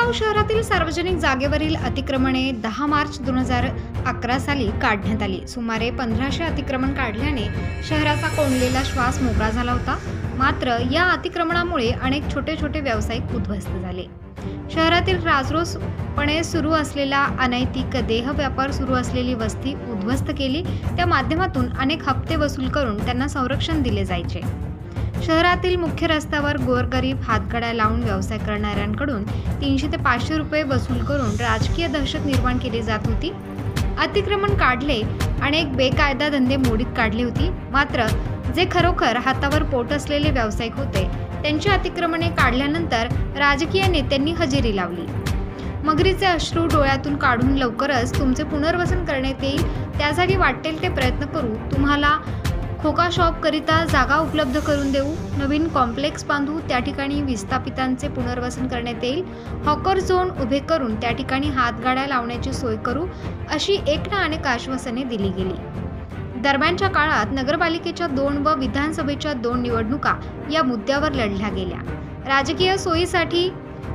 कोपरगाव शहरातील सार्वजनिक जागेवरील अतिक्रमणे 10 मार्च 2011 साली काढण्यात आली। सुमारे 1500 अतिक्रमण काढल्याने शहराचा कोंडलेला श्वास मोकळा झाला होता। मात्र या अतिक्रमणामुळे अनेक छोटे छोटे व्यावसायिक उद्ध्वस्त झाले। शहरातील राजरोसपणे सुरू असलेला अनैतिक देह व्यापार सुरू असलेली वस्ती उद्ध्वस्त केली। त्या माध्यमातून अनेक हप्ते वसूल करून त्यांना संरक्षण दिले जायचे। शहरातील मुख्य रस्त्यावर गोरगरीब हातगाड्या लावून व्यवसाय करणाऱ्यांकडून 300 ते 500 रुपये वसूल करून राजकीय दहशत निर्माण केली जात होती। अतिक्रमण काढले, अनेक बेकायदा धंदे मोडीत काढली होती। मात्र जे खरोखर हातावर पोट असलेले व्यावसायिक होते त्यांची अतिक्रमणे काढल्यानंतर राजकीय नेत्यांनी हजेरी लावली। मगरीचे अश्रू डोळ्यातून काढून लवकरच तुमचे पुनर्वसन करण्यात येईल, त्यासाठी वाटेल ते प्रयत्न करू। तुम्हाला खोका शॉप करिता जागा उपलब्ध करून देऊ। नवीन कॉम्प्लेक्स बांधू, त्या ठिकाणी विस्थापितांचे पुनर्वसन करण्यात येईल। हॉकर झोन उभे करून त्या ठिकाणी हातगाड्या लावण्याची सोय करू, अशी एक ना अनेक आश्वासने दिली गेली। दरम्यानच्या काळात नगरपालिकेच्या 2 व विधानसभेच्या 2 निवडणुका या मुद्द्यावर लढल्या गेल्या। राजकीय सोयीसाठी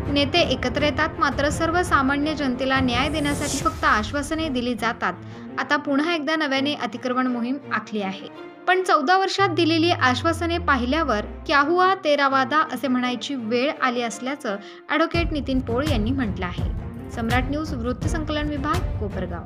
नेते एकत्र येतात, मात्र सर्वसामान्य जनतेला न्याय देण्यासाठी फक्त आश्वासने दिली जातात। आता पुन्हा एकदा नव्याने अतिक्रमण मोहीम आखली आहे। पण 14 वर्षात दिलेली आश्वासने पाहिल्यावर क्या हुआ तेरा वादा असे म्हणायची वेळ आली असल्याचं ॲडव्होकेट नितीन पोळ यांनी म्हटलं आहे। सम्राट न्यूज वृत्तसंकलन विभाग, कोपरगाव।